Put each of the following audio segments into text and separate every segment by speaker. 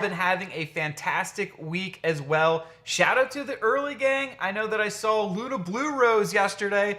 Speaker 1: been having a fantastic week as well. Shout out to the early gang. I know that I saw Luna Blue Rose yesterday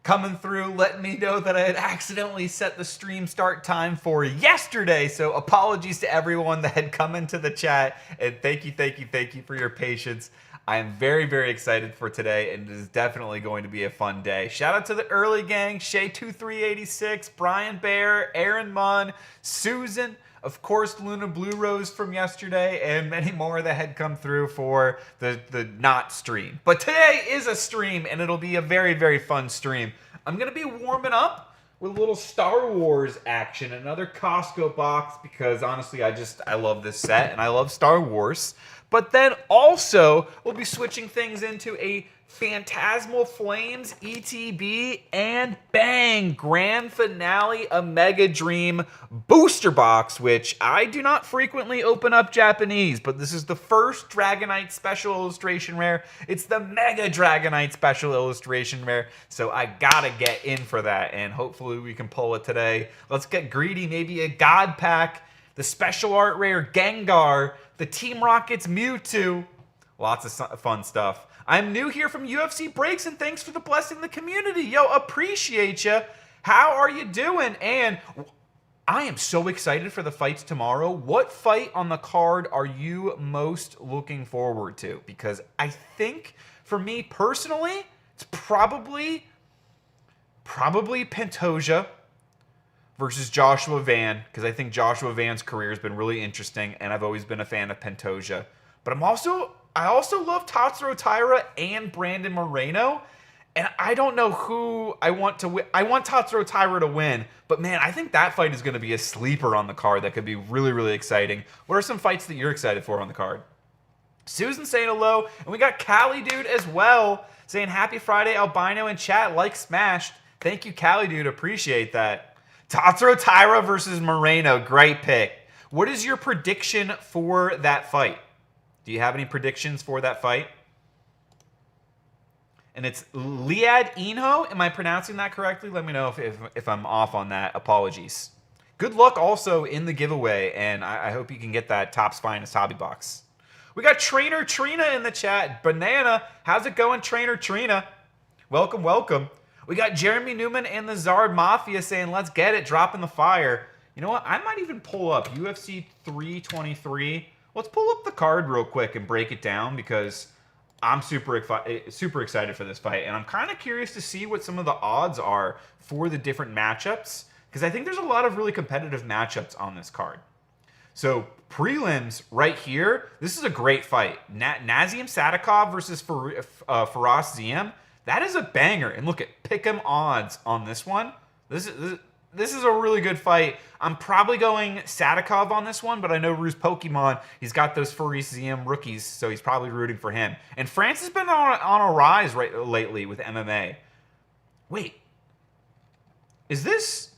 Speaker 1: coming through, letting me know that I had accidentally set the stream start time for yesterday. So apologies to everyone that had come into the chat, and thank you for your patience. I am very, very excited for today, and it is definitely going to be a fun day. Shout out to the early gang, Shay2386, Brian Bear, Aaron Munn, Susan, of course, Luna Blue Rose from yesterday, and many more that had come through for the not stream. But today is a stream, and it'll be a very, very fun stream. I'm going to be warming up with a little Star Wars action, another Costco box, because honestly, I love this set, and I love Star Wars. But then also, we'll be switching things into a Phantasmal Flames ETB and bang, grand finale, a Mega Dream booster box, which I do not frequently open up Japanese, but this is the first Dragonite special illustration rare. It's the Mega Dragonite special illustration rare, so I gotta get in for that, and hopefully we can pull it today. Let's get greedy, maybe a God Pack, the special art rare Gengar, the Team Rocket's Mewtwo, lots of fun stuff. I'm new here from UFC Breaks, and thanks for the blessing the community. Yo, appreciate you. How are you doing? And I am so excited for the fights tomorrow. What fight on the card are you most looking forward to? Because I think, for me personally, it's probably Pantoja versus Joshua Van, because I think Joshua Van's career has been really interesting, and I've always been a fan of Pantoja. But I also love Tatsuro Taira and Brandon Moreno, and I don't know who I want to win. I want Tatsuro Taira to win, but man, I think that fight is going to be a sleeper on the card that could be really, really exciting. What are some fights that you're excited for on the card? Susan saying hello, and we got Cali Dude as well, saying happy Friday, Albino in chat, like smashed. Thank you, Cali Dude, appreciate that. Tatsuro Taira versus Moreno, great pick. What is your prediction for that fight? Do you have any predictions for that fight? And it's Liad Inho. Am I pronouncing that correctly? Let me know if I'm off on that. Apologies. Good luck also in the giveaway, and I hope you can get that Topps Finest Hobby Box. We got Trainer Trina in the chat. Banana, how's it going, Trainer Trina? Welcome, welcome. We got Jeremy Newman and the Zard Mafia saying, let's get it, dropping the fire. You know what? I might even pull up UFC 323. Let's pull up the card real quick and break it down, because I'm super excited for this fight. And I'm kind of curious to see what some of the odds are for the different matchups, because I think there's a lot of really competitive matchups on this card. So prelims right here, this is a great fight. Nazim Sadikov versus Faraz Ziem. That is a banger. And look at pick'em odds on this one. This is a really good fight. I'm probably going Sadikov on this one, but I know Ruse Pokemon, he's got those Faraz Ziem rookies, so he's probably rooting for him. And France has been on a rise lately with MMA. Wait. Is this...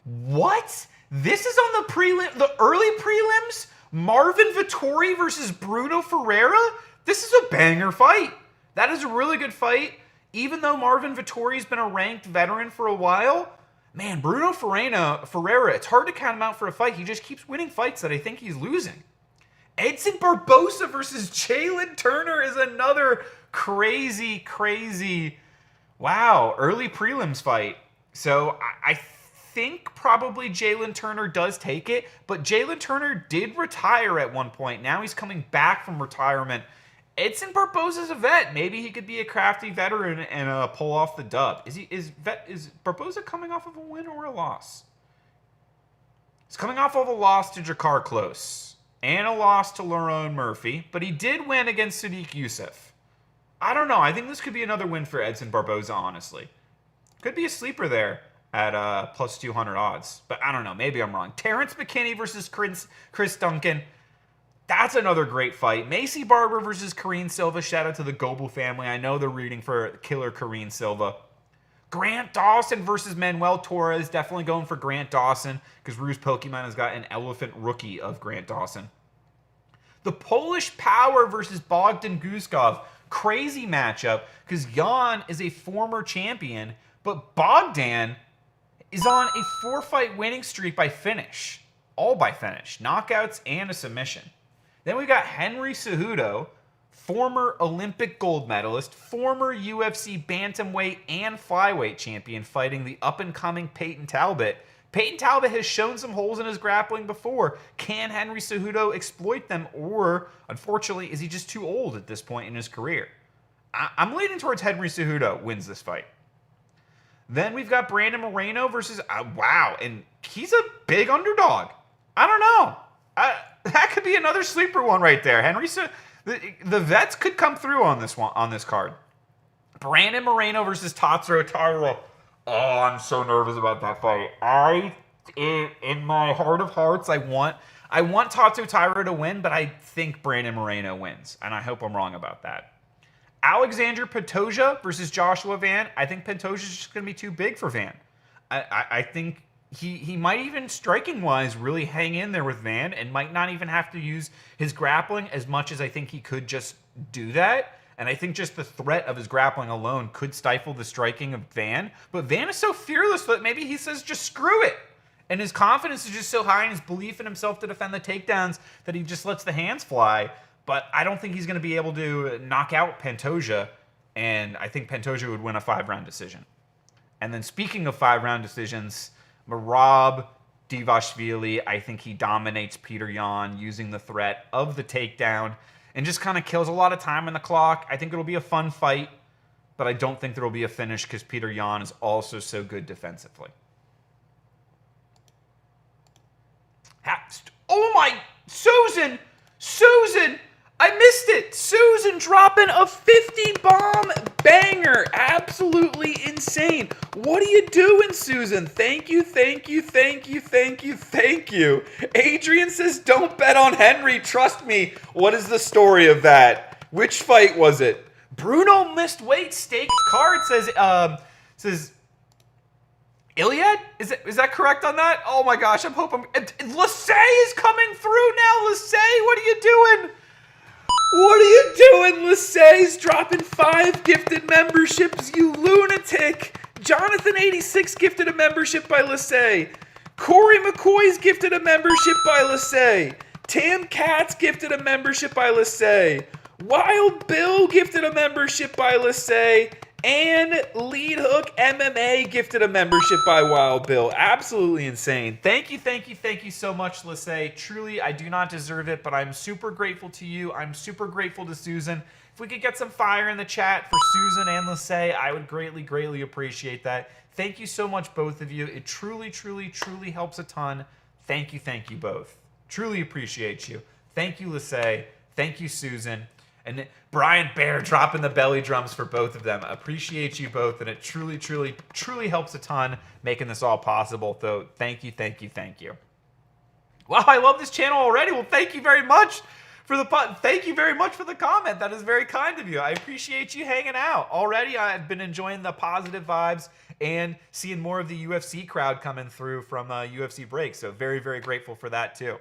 Speaker 1: What? This is on the early prelims? Marvin Vittori versus Bruno Ferreira? This is a banger fight. That is a really good fight. Even though Marvin Vittori's been a ranked veteran for a while, man, Bruno Ferreira, it's hard to count him out for a fight. He just keeps winning fights that I think he's losing. Edson Barbosa versus Jalen Turner is another crazy, wow, early prelims fight. So I think probably Jalen Turner does take it, but Jalen Turner did retire at one point. Now he's coming back from retirement. Edson Barbosa's a vet. Maybe he could be a crafty veteran and pull off the dub. Is Barbosa coming off of a win or a loss? He's coming off of a loss to Jakar Close and a loss to Lerone Murphy, but he did win against Sadiq Youssef. I don't know. I think this could be another win for Edson Barbosa, honestly. Could be a sleeper there at plus 200 odds, but I don't know. Maybe I'm wrong. Terrence McKinney versus Chris Duncan. That's another great fight. Macy Barber versus Karine Silva. Shout out to the Goebel family. I know they're rooting for killer Karine Silva. Grant Dawson versus Manuel Torres. Definitely going for Grant Dawson, because Ruse Pokemon has got an elephant rookie of Grant Dawson. The Polish Power versus Bogdan Guskov. Crazy matchup, because Jan is a former champion, but Bogdan is on a 4-fight winning streak by finish. all by finish. Knockouts and a submission. Then we got Henry Cejudo, former Olympic gold medalist, former UFC bantamweight and flyweight champion, fighting the up-and-coming Peyton Talbot. Peyton Talbot has shown some holes in his grappling before. Can Henry Cejudo exploit them, or, unfortunately, is he just too old at this point in his career? I'm leaning towards Henry Cejudo wins this fight. Then we've got Brandon Moreno versus... wow, and he's a big underdog. I don't know. That could be another sleeper one right there. The vets could come through on this card. Brandon Moreno versus Tatsuro Taira. Oh, I'm so nervous about that fight. In my heart of hearts, I want Tatsuro Taira to win, but I think Brandon Moreno wins, and I hope I'm wrong about that. Alexander Pantoja versus Joshua Van. I think Pantoja's just going to be too big for Van. I think he might even, striking-wise, really hang in there with Van and might not even have to use his grappling as much as I think he could just do that. And I think just the threat of his grappling alone could stifle the striking of Van. But Van is so fearless that maybe he says, just screw it. And his confidence is just so high, and his belief in himself to defend the takedowns, that he just lets the hands fly. But I don't think he's going to be able to knock out Pantoja, and I think Pantoja would win a 5-round decision. And then speaking of 5-round decisions, Merab Dvalishvili, I think he dominates Peter Yan using the threat of the takedown and just kind of kills a lot of time on the clock. I think it'll be a fun fight, but I don't think there will be a finish because Peter Yan is also so good defensively. Oh my, Susan! I missed it! Susan dropping a 50-bomb banger. Absolutely insane. What are you doing, Susan? Thank you. Adrian says, don't bet on Henry. Trust me. What is the story of that? Which fight was it? Bruno missed weight. Staked card says Iliad? Is that correct on that? Oh my gosh, I'm hoping... Lasey is coming through now, Lasey! What are you doing? What are you doing, Lasey's dropping 5 gifted memberships, you lunatic! Jonathan86 gifted a membership by Lasey. Corey McCoy's gifted a membership by Lasey. Tam Katz gifted a membership by Lasey. Wild Bill gifted a membership by Lasey. And Lead Hook MMA gifted a membership by Wild Bill. Absolutely insane. Thank you so much, Lasey. Truly, I do not deserve it, but I'm super grateful to you. I'm super grateful to Susan. If we could get some fire in the chat for Susan and Lasey, I would greatly appreciate that. Thank you so much, both of you. It truly helps a ton. Thank you both. Truly appreciate you. Thank you, Lasey. Thank you, Susan. And Brian Bear dropping the belly drums for both of them. Appreciate you both, and it truly helps a ton making this all possible. So thank you. Wow, I love this channel already. Well, thank you very much for the comment. That is very kind of you. I appreciate you hanging out. Already, I've been enjoying the positive vibes and seeing more of the UFC crowd coming through from UFC break. So very grateful for that too.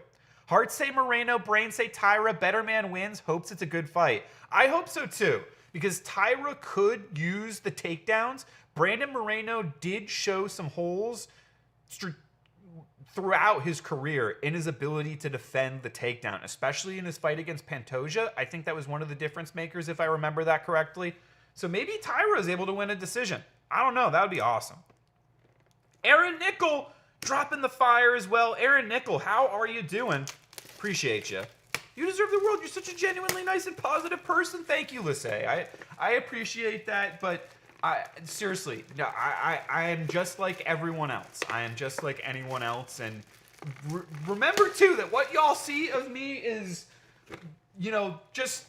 Speaker 1: Hearts say Moreno, brains say Taira. Better man wins. Hopes it's a good fight. I hope so too, because Taira could use the takedowns. Brandon Moreno did show some holes throughout his career in his ability to defend the takedown, especially in his fight against Pantoja. I think that was one of the difference makers, if I remember that correctly. So maybe Taira is able to win a decision. I don't know. That would be awesome. Aaron Nickel dropping the fire as well. Aaron Nickel, how are you doing? Appreciate you. You deserve the world. You're such a genuinely nice and positive person. Thank you, Lasey. I appreciate that, but seriously, no, I am just like everyone else. I am just like anyone else, and remember too that what y'all see of me is, just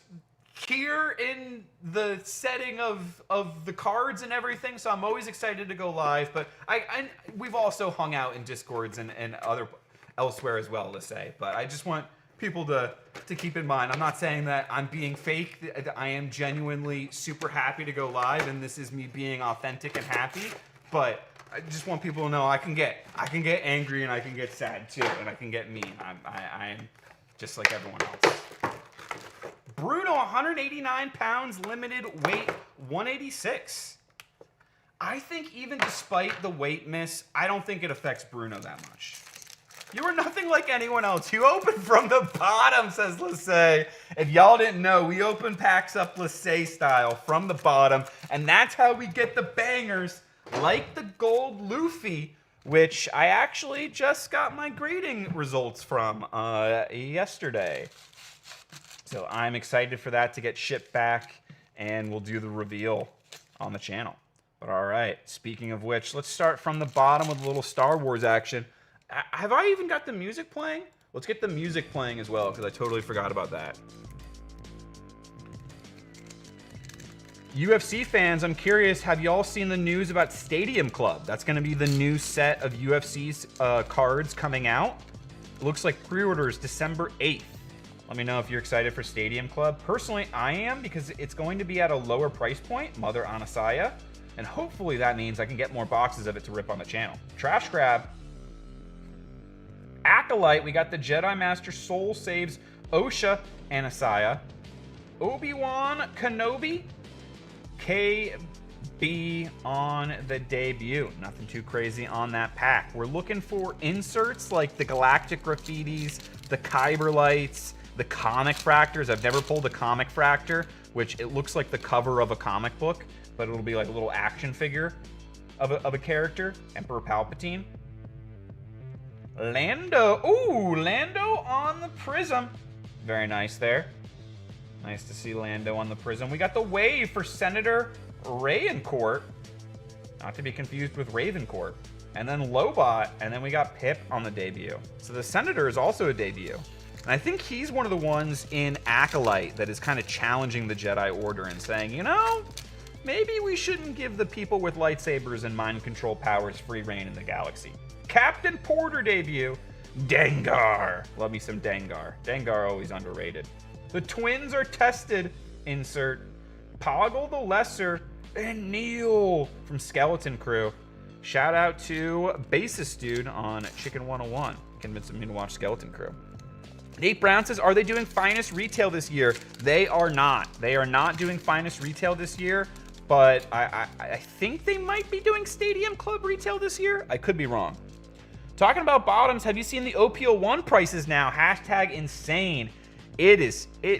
Speaker 1: here in the setting of the cards and everything. So I'm always excited to go live, but we've also hung out in Discords and elsewhere as well, Lasey. But I just want people to keep in mind, I'm not saying that I'm being fake. I am genuinely super happy to go live, and this is me being authentic and happy. But I just want people to know I can get angry, and I can get sad too, and I can get mean. I am just like everyone else. Bruno, 189 pounds, limited weight 186. I think even despite the weight miss, I don't think it affects Bruno that much. You are nothing like anyone else. You open from the bottom, says Lissay. If y'all didn't know, we open packs up Lissay style from the bottom, and that's how we get the bangers, like the gold Luffy, which I actually just got my grading results from yesterday. So I'm excited for that to get shipped back, and we'll do the reveal on the channel. But all right, speaking of which, let's start from the bottom with a little Star Wars action. Have I even got the music playing? Let's get the music playing as well, because I totally forgot about that. UFC fans, I'm curious, have y'all seen the news about Stadium Club? That's going to be the new set of UFC's cards coming out. It looks like pre-orders December 8th. Let me know if you're excited for Stadium Club. Personally, I am, because it's going to be at a lower price point, Mother Anasaya, and hopefully that means I can get more boxes of it to rip on the channel. Trash grab. Acolyte, we got the Jedi Master Soul Saves Osha Anasaya. Obi-Wan Kenobi. KB on the debut. Nothing too crazy on that pack. We're looking for inserts like the Galactic Graffitis, the Kyber Lights, the Comic Fractors. I've never pulled a Comic Fractor, which it looks like the cover of a comic book, but it'll be like a little action figure of a character. Emperor Palpatine. Lando. Ooh, Lando on the Prism. Very nice there. Nice to see Lando on the Prism. We got the wave for Senator Rayencourt. Not to be confused with Ravencourt. And then Lobot, and then we got Pip on the debut. So the Senator is also a debut. And I think he's one of the ones in Acolyte that is kind of challenging the Jedi Order and saying, you know, maybe we shouldn't give the people with lightsabers and mind control powers free reign in the galaxy. Captain Porter debut. Dengar. Love me some Dengar. Dengar always underrated. The twins are tested. Insert. Poggle the Lesser and Neil from Skeleton Crew. Shout out to Basis Dude on Chicken 101. Convincing me to watch Skeleton Crew. Nate Brown says, are they doing Finest Retail this year? They are not. They are not doing Finest Retail this year, but I think they might be doing Stadium Club Retail this year. I could be wrong. Talking about bottoms, have you seen the OPO1 prices now? Hashtag insane.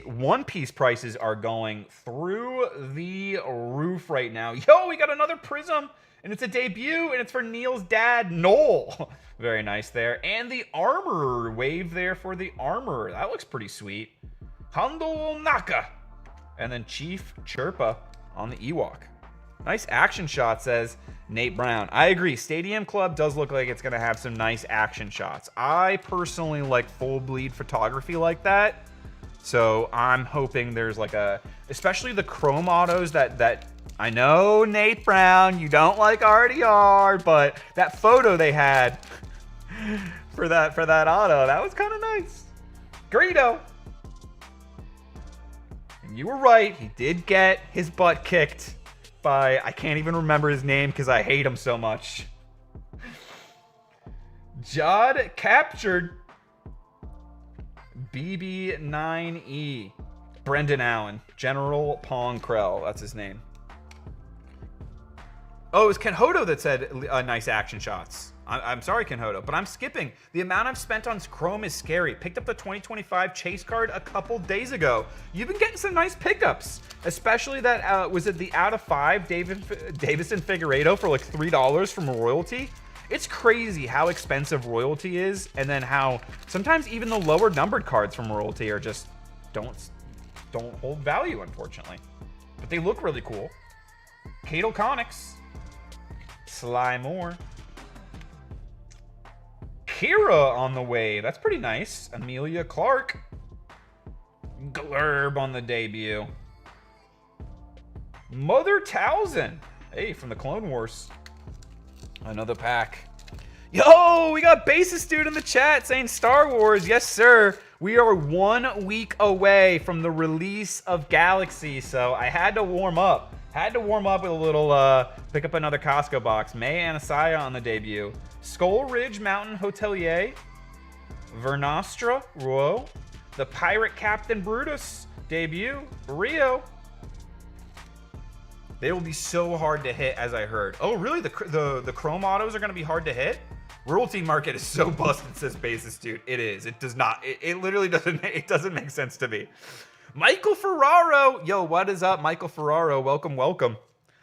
Speaker 1: One Piece prices are going through the roof right now. Yo, we got another Prism, and it's a debut, and it's for Neil's dad, Noel. Very nice there. And the armor wave there for the armor. That looks pretty sweet. Hondo Naka. And then Chief Chirpa on the Ewok. Nice action shot, says Nate Brown. I agree. Stadium Club does look like it's going to have some nice action shots. I personally like full bleed photography like that. So I'm hoping there's like especially the chrome autos that I know, Nate Brown, you don't like RDR, but that photo they had for that auto, that was kind of nice. Greedo. And you were right. He did get his butt kicked by, I can't even remember his name because I hate him so much. Jod captured BB9E. Brendan Allen. General Pong Krell. That's his name. Oh, it was Ken Hodo that said nice action shots. I'm sorry, Ken Hodo, but I'm skipping. The amount I've spent on Chrome is scary. Picked up the 2025 Chase card a couple days ago. You've been getting some nice pickups, especially that, was it the out of 5 Davison Figueiredo for like $3 from Royalty? It's crazy how expensive Royalty is, and then how sometimes even the lower numbered cards from Royalty are just don't hold value, unfortunately. But they look really cool. Cadel Conics. Sly Moore. Kira on the way. That's pretty nice. Amelia Clark. Glurb on the debut. Mother Towson. Hey, from the Clone Wars. Another pack. Yo, we got Basis Dude in the chat saying Star Wars. Yes, sir. We are 1 week away from the release of Galaxy, so I had to warm up. Had to warm up with a little, pick up another Costco box. May Anasaya on the debut. Skull Ridge Mountain Hotelier. Vernastra, Ruo. The Pirate Captain Brutus debut. Rio. They will be so hard to hit, as I heard. Oh, really? The Chrome autos are going to be hard to hit? Royalty market is so busted, says Basis Dude. It is. It does not. It literally doesn't. It doesn't make sense to me. Michael Ferraro. Yo, what is up, Michael Ferraro? Welcome, welcome.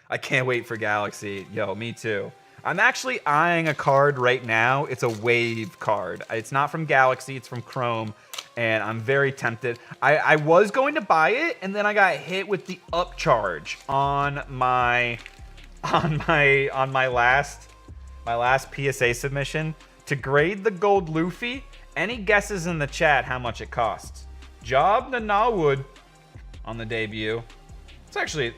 Speaker 1: I can't wait for Galaxy. Yo, me too. I'm actually eyeing a card right now. It's a Wave card. It's not from Galaxy. It's from Chrome. And I'm very tempted. I was going to buy it, and then I got hit with the upcharge on my last PSA submission to grade the gold Luffy. Any guesses in the chat how much it costs? Job Nanawood on the debut. It's actually,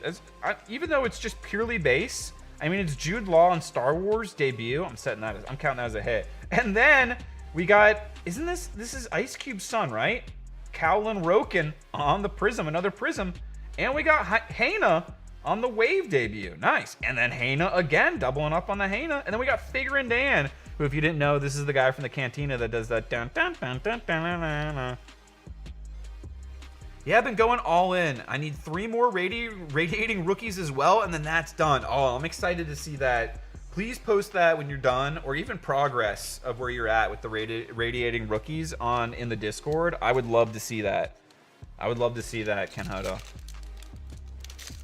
Speaker 1: even though it's just purely base, I mean, it's Jude Law on Star Wars debut. I'm counting that as a hit. And then we got, this is Ice Cube's son, right? Kowlin Roken on the Prism, another Prism. And we got Hana on the Wave debut. Nice. And then Hana again, doubling up on the Hana. And then we got Figure and Dan, who, if you didn't know, this is the guy from the Cantina that does that dun dun dun dun dun dun dun dun. Yeah, I've been going all in. I need 3 more radiating rookies as well, and then that's done. Oh, I'm excited to see that. Please post that when you're done, or even progress of where you're at with the radiating rookies in the Discord. I would love to see that. I would love to see that, Ken Hodo.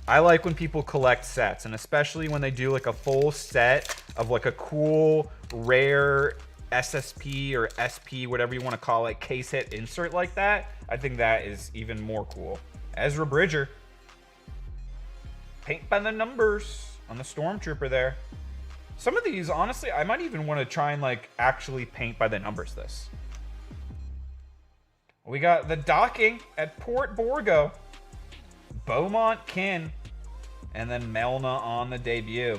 Speaker 1: I like when people collect sets, and especially when they do like a full set of like a cool, rare SSP or SP, whatever you want to call it, case hit insert like that. I think that is even more cool. Ezra Bridger. Paint by the numbers on the Stormtrooper there. Some of these, honestly, I might even want to try and like actually paint by the numbers this. We got the docking at Port Borgo. Beaumont Kin. And then Melna on the debut.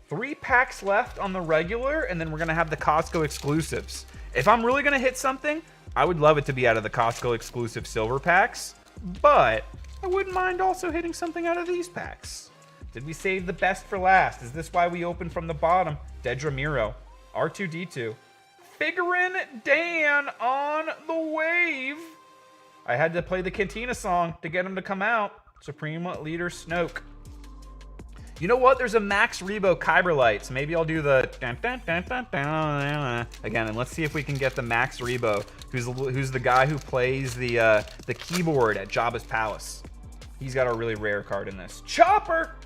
Speaker 1: 3 packs left on the regular, and then we're going to have the Costco exclusives. If I'm really going to hit something, I would love it to be out of the Costco exclusive silver packs, but I wouldn't mind also hitting something out of these packs. Did we save the best for last? Is this why we opened from the bottom? Dedra Miro, R2-D2. Figurin Dan on the Wave. I had to play the Cantina song to get him to come out. Supreme Leader Snoke. You know what? There's a Max Rebo Kyberlite, so maybe I'll do the dun, dun, dun, dun, dun, again, and let's see if we can get the Max Rebo, who's the guy who plays the keyboard at Jabba's Palace. He's got a really rare card in this. Chopper!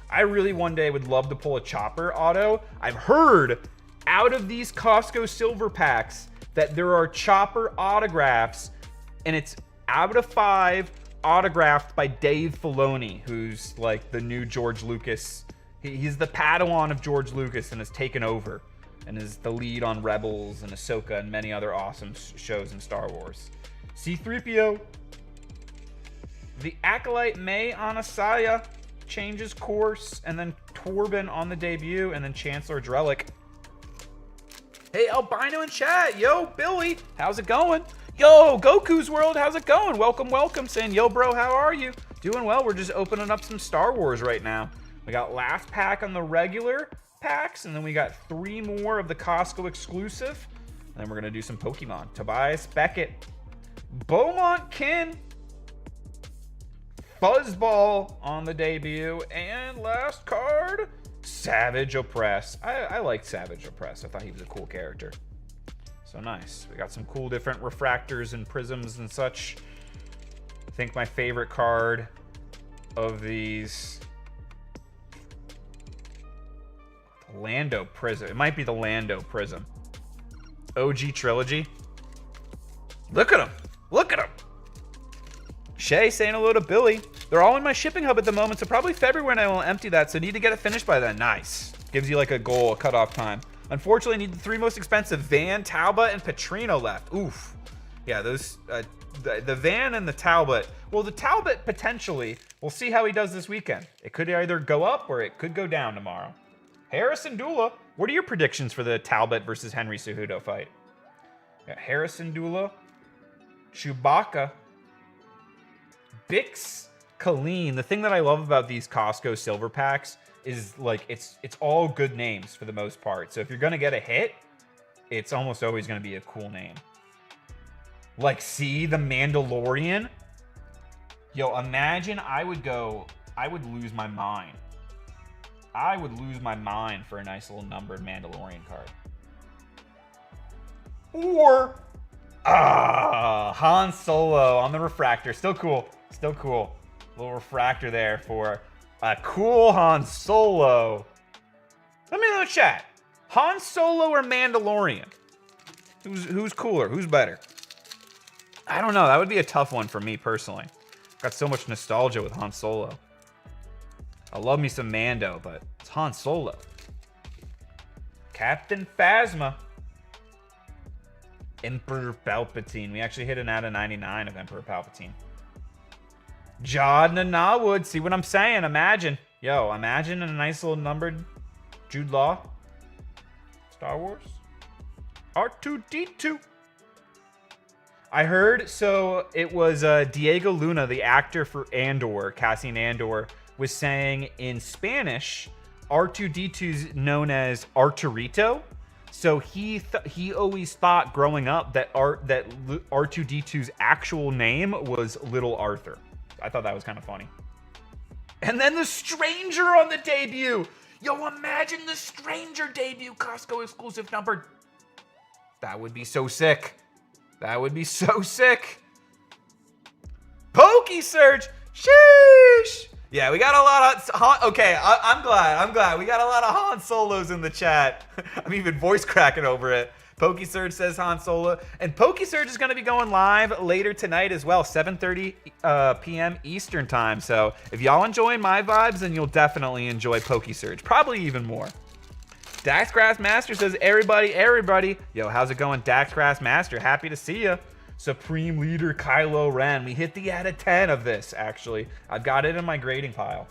Speaker 1: I really one day would love to pull a Chopper auto. I've heard out of these Costco silver packs that there are Chopper autographs, and it's out of 5 autographed by Dave Filoni, who's like the new George Lucas. He's the Padawan of George Lucas and has taken over and is the lead on Rebels and Ahsoka and many other awesome shows in Star Wars. C-3PO. The Acolyte May Anasaya changes course, and then Torben on the debut, and then Chancellor Drellick. Hey, Albino in chat. Yo, Billy, how's it going? Yo, Goku's World, how's it going? Welcome, welcome. Saying, yo, bro, how are you? Doing well. We're just opening up some Star Wars right now. We got last pack on the regular packs, and then we got 3 more of the Costco exclusive. And then we're going to do some Pokemon. Tobias Beckett. Beaumont Kin. Fuzzball on the debut. And last card, Savage Opress. I liked Savage Opress. I thought he was a cool character. So nice. We got some cool different refractors and prisms and such. I think my favorite card of these, Lando Prism. It might be the Lando Prism. OG Trilogy. Look at him. Look at him. Shay saying hello to Billy. They're all in my shipping hub at the moment, so probably February I will empty that, so need to get it finished by then. Nice. Gives you like a goal, a cutoff time. Unfortunately, need the 3 most expensive, Van, Talbot, and Petrino left. Oof. Yeah, those, the Van and the Talbot. Well, the Talbot, potentially, we'll see how he does this weekend. It could either go up or it could go down tomorrow. Harrison Dula, what are your predictions for the Talbot versus Henry Cejudo fight? Got Harrison Dula, Chewbacca, Bix, Colleen. The thing that I love about these Costco silver packs is like it's all good names for the most part. So if you're gonna get a hit, it's almost always gonna be a cool name. Like, see, the Mandalorian. Yo, imagine I would lose my mind. I would lose my mind for a nice little numbered Mandalorian card. Or Han Solo on the refractor. Still cool. Still cool. Little refractor there for a cool Han Solo. Let me know in the chat. Han Solo or Mandalorian? Who's cooler? Who's better? I don't know. That would be a tough one for me personally. Got so much nostalgia with Han Solo. I love me some Mando, but it's Han Solo. Captain Phasma. Emperor Palpatine. We actually hit an out of 99 of Emperor Palpatine. Jod Nanawood. See what I'm saying? Imagine. Yo, imagine a nice little numbered Jude Law. Star Wars. R2-D2. I heard, so it was Diego Luna, the actor for Andor, Cassian Andor, was saying in Spanish, R2-D2's known as Arturito. So he always thought growing up that R2-D2's actual name was Little Arthur. I thought that was kind of funny. And then the Stranger on the debut. Yo, imagine the Stranger debut, Costco exclusive numbered. That would be so sick. That would be so sick. Pokesurge. Sheesh. Yeah, we got a lot of okay, I'm glad. We got a lot of Han Solos in the chat. I'm even voice cracking over it. Pokesurge says Han Solo. And Pokesurge is going to be going live later tonight as well, 7:30 p.m. Eastern time. So if y'all enjoy my vibes, then you'll definitely enjoy Pokesurge. Probably even more. Daxgrass Master says, everybody. Yo, how's it going, Daxgrass Master? Happy to see ya. Supreme Leader Kylo Ren. We hit the out of 10 of this, actually. I've got it in my grading pile.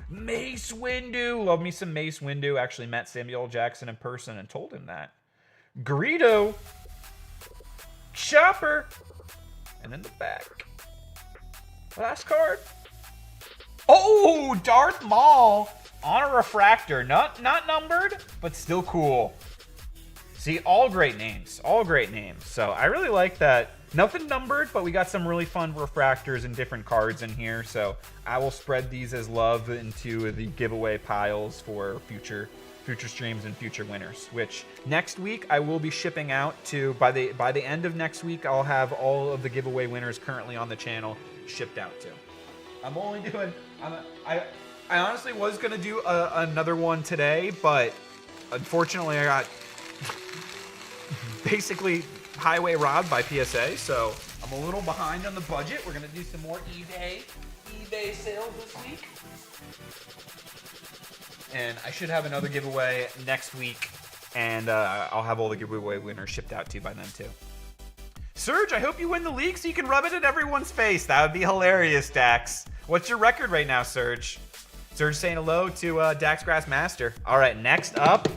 Speaker 1: Mace Windu. Love me some Mace Windu. Actually met Samuel L. Jackson in person and told him that. Greedo. Chopper. And in the back. Last card. Oh, Darth Maul on a refractor. Not numbered, but still cool. See, all great names. All great names. So I really like that. Nothing numbered, but we got some really fun refractors and different cards in here. So I will spread these as love into the giveaway piles for future streams and future winners. Which next week I will be shipping out to. By the end of next week, I'll have all of the giveaway winners currently on the channel shipped out to. I'm only doing. I honestly was gonna do another one today, but unfortunately I got basically highway robbed by PSA, so I'm a little behind on the budget. We're gonna do some more eBay sales this week. And I should have another giveaway next week, and I'll have all the giveaway winners shipped out to you by then too. Surge, I hope you win the league so you can rub it in everyone's face. That would be hilarious, Dax. What's your record right now, Surge? Surge saying hello to Daxgrass Master. All right, next up,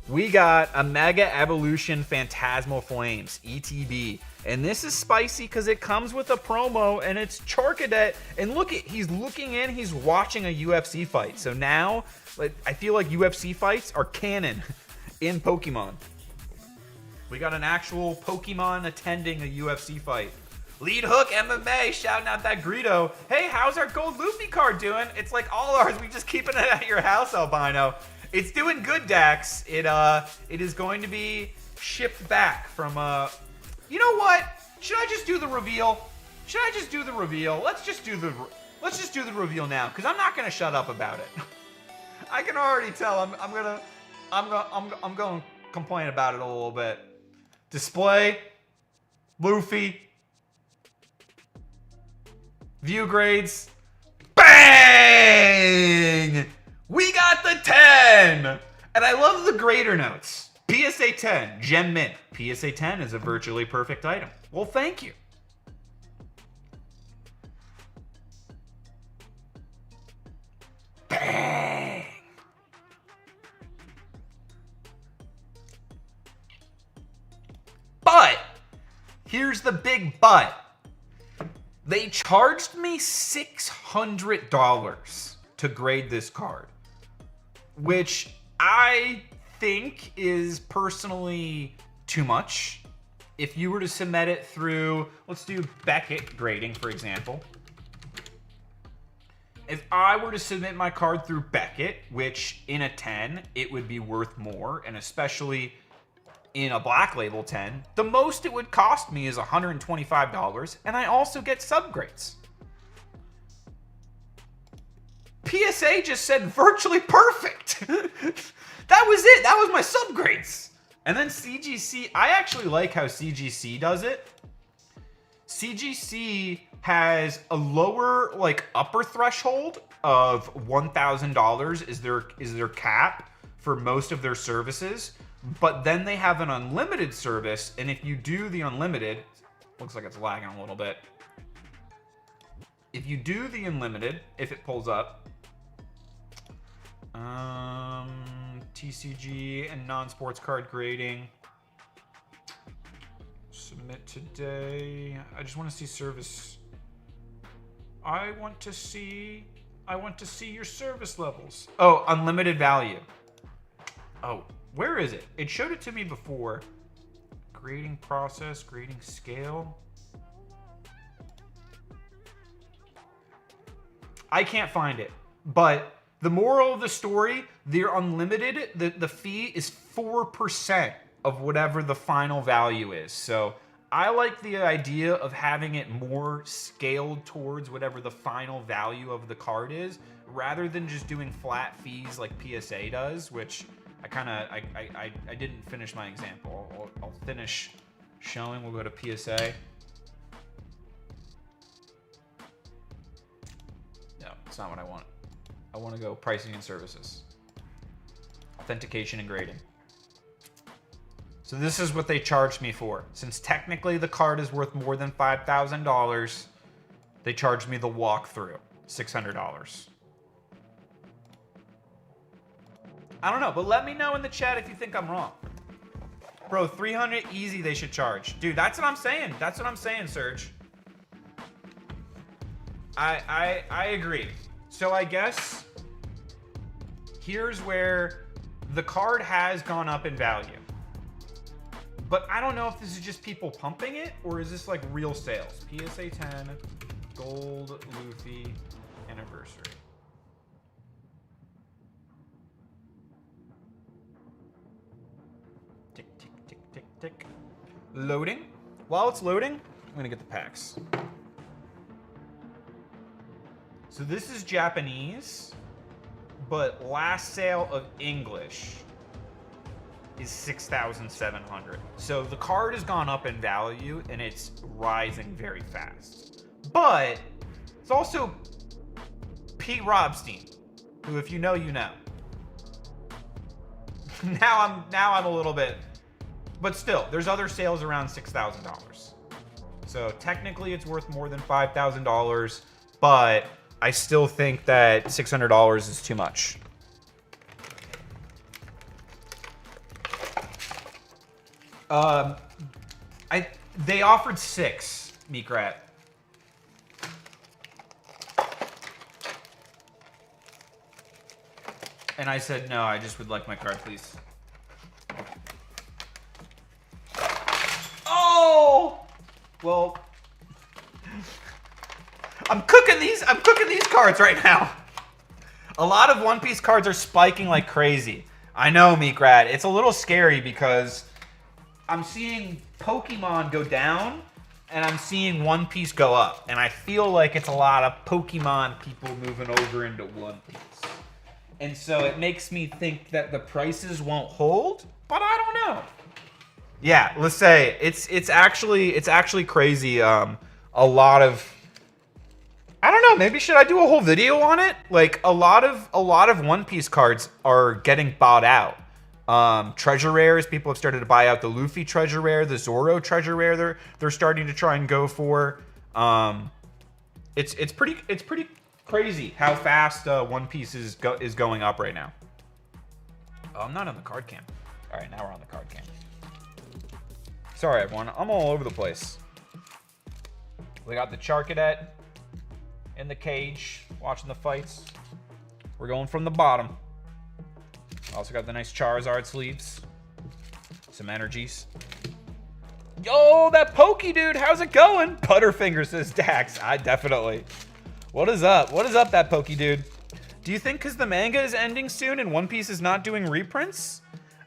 Speaker 1: we got a Mega Evolution Phantasmal Flames, ETB. And this is spicy because it comes with a promo, and it's Charcadet. And look, he's looking in, he's watching a UFC fight. So now, I feel like UFC fights are canon in Pokemon. We got an actual Pokemon attending a UFC fight. Lead Hook MMA, shouting out that Greedo. Hey, how's our gold Luffy card doing? It's like all ours, we just keeping it at your house, Albino. It's doing good, Dax. It is going to be shipped back from you know what? Should I just do the reveal? Should I just do the reveal? Let's just do the reveal now, because I'm not gonna shut up about it. I can already tell I'm gonna complain about it a little bit. Display, Luffy, view grades, bang! We got the 10! And I love the grader notes. PSA 10, Gem Mint. PSA 10 is a virtually perfect item. Well, thank you. Bang! But, here's the big but. They charged me $600 to grade this card, which I think is personally too much. If you were to submit it through, let's do Beckett grading, for example. If I were to submit my card through Beckett, which in a 10, it would be worth more, and especially in a Black Label 10, the most it would cost me is $125, and I also get subgrades. PSA just said virtually perfect. That was it. That was my subgrades. And then CGC, I actually like how CGC does it. CGC has a lower, like, upper threshold of $1,000 is their cap for most of their services. But then they have an unlimited service, and if you do the unlimited, looks like it's lagging a little bit. If you do the unlimited, if it pulls up, TCG and non-sports card grading. Submit today. I just want to see service. I want to see your service levels. Oh, unlimited value. Oh. Where is it? It showed it to me before. Grading process, grading scale. I can't find it. But the moral of the story, they're unlimited. The fee is 4% of whatever the final value is. So I like the idea of having it more scaled towards whatever the final value of the card is, rather than just doing flat fees like PSA does, which I didn't finish my example. I'll finish showing. We'll go to PSA. No, it's not what I want. I want to go pricing and services. Authentication and grading. So this is what they charged me for. Since technically the card is worth more than $5,000, they charged me the walkthrough, $600. I don't know, but let me know in the chat if you think I'm wrong. Bro, 300 easy they should charge. Dude, that's what I'm saying. That's what I'm saying, Serge. I agree. So I guess here's where the card has gone up in value. But I don't know if this is just people pumping it, or is this like real sales? PSA 10, Gold, Luffy, Anniversary. Tick. Loading. While it's loading, I'm gonna get the packs. So this is Japanese, but last sale of English is 6,700. So the card has gone up in value and it's rising very fast. But it's also Pete Robstein, who, if you know, you know. Now I'm a little bit. But still, there's other sales around $6,000. So technically it's worth more than $5,000, but I still think that $600 is too much. They offered 6, Meekrat. And I said, no, I just would like my card, please. Oh! Well, I'm cooking these cards right now. A lot of One Piece cards are spiking like crazy. I know, Meekrad. It's a little scary because I'm seeing Pokemon go down and I'm seeing One Piece go up. And I feel like it's a lot of Pokemon people moving over into One Piece. And so it makes me think that the prices won't hold, but I don't know. Yeah, let's say it's actually crazy. A lot of, I don't know, maybe should I do a whole video on it? Like a lot of One Piece cards are getting bought out. Treasure rares, people have started to buy out the Luffy treasure rare, the Zoro treasure rare. They're starting to try and go for. It's pretty crazy how fast One Piece is going up right now. Oh, I'm not on the card cam. All right, now we're on the card cam. Sorry, everyone. I'm all over the place. We got the Charcadet in the cage, watching the fights. We're going from the bottom. Also got the nice Charizard sleeves. Some energies. Yo, that Pokey dude, how's it going? Butterfinger says Dax. I definitely. What is up? What is up, that Pokey dude? Do you think because the manga is ending soon and One Piece is not doing reprints?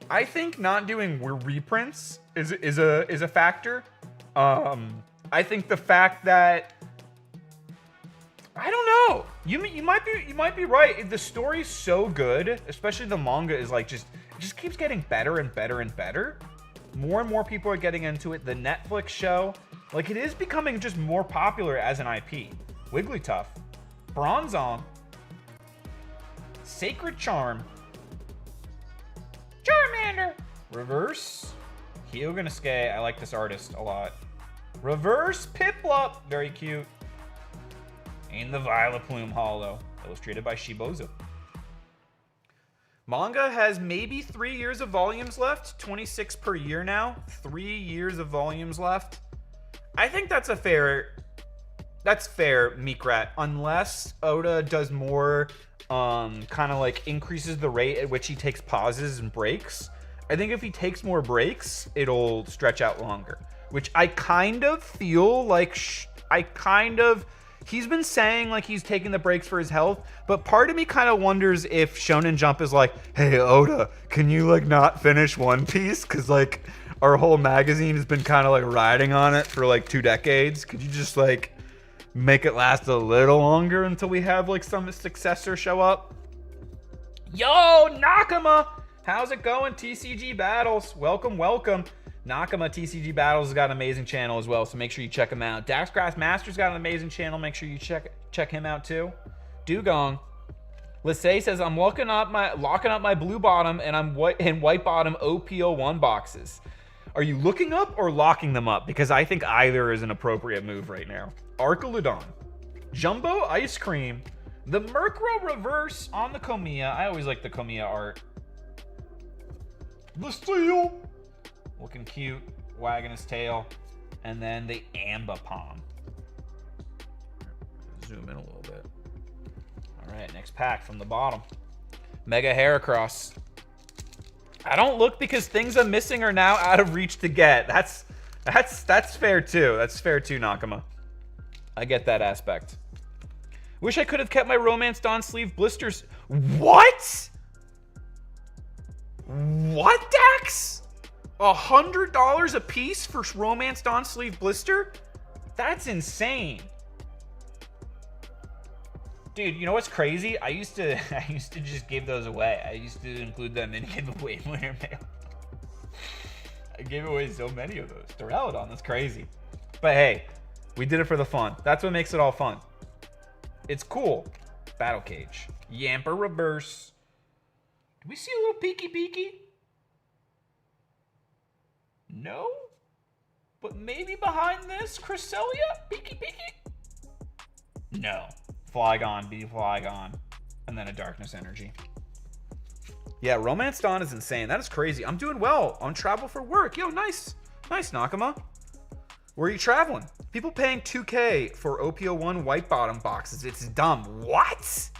Speaker 1: I think not doing reprints is a factor. I think the fact that I don't know. You might be right. The story's so good, especially the manga is like it just keeps getting better and better and better. More and more people are getting into it. The Netflix show, like it is becoming just more popular as an IP. Wigglytuff, Bronzong, Sacred Charm, Charmander, Reverse, Hyoganosuke. I like this artist a lot. Reverse Piplup, very cute. And the Vileplume Holo, illustrated by Shibozu. Manga has maybe 3 years of volumes left, 26 per year now. 3 years of volumes left. I think that's fair, Meekrat, unless Oda does more, kind of like increases the rate at which he takes pauses and breaks. I think if he takes more breaks, it'll stretch out longer, which I kind of feel like he's been saying like he's taking the breaks for his health, but part of me kind of wonders if Shonen Jump is like, hey, Oda, can you like not finish One Piece? Because like our whole magazine has been kind of like riding on it for like 2 decades. Could you just like make it last a little longer until we have like some successor show up? Yo, Nakama! How's it going, TCG Battles? Welcome, welcome. Nakama TCG Battles has got an amazing channel as well, so make sure you check him out. Daxcraft Master's got an amazing channel. Make sure you check him out too. Dugong. Lisay says, I'm locking up my blue bottom and I'm white bottom OP01 boxes. Are you looking up or locking them up? Because I think either is an appropriate move right now. Archaludon. Jumbo Ice Cream. The Murkrow Reverse on the Komiya. I always like the Komiya art. The Steel. Looking cute, wagging his tail. And then the Ambipom. Zoom in a little bit. All right, next pack from the bottom. Mega Heracross. I don't look because things I'm missing are now out of reach to get. That's fair too. That's fair too, Nakama. I get that aspect. Wish I could have kept my Romance Dawn sleeve blisters. What? What, Dax? $100 a piece for Romance Dawn sleeve blister? That's insane. Dude, you know what's crazy? I used to just give those away. I used to include them in giveaway winner mail. I gave away so many of those. Duraludon, that's crazy. But hey, we did it for the fun. That's what makes it all fun. It's cool. Battle Cage. Yamper Reverse. Do we see a little peeky? No? But maybe behind this, Cresselia? Peeky? No. Flygon, be Flygon. And then a Darkness Energy. Yeah, Romance Dawn is insane. That is crazy. I'm doing well on travel for work. Yo, nice. Nice, Nakama. Where are you traveling? People paying $2K for OP01 white bottom boxes. It's dumb. What?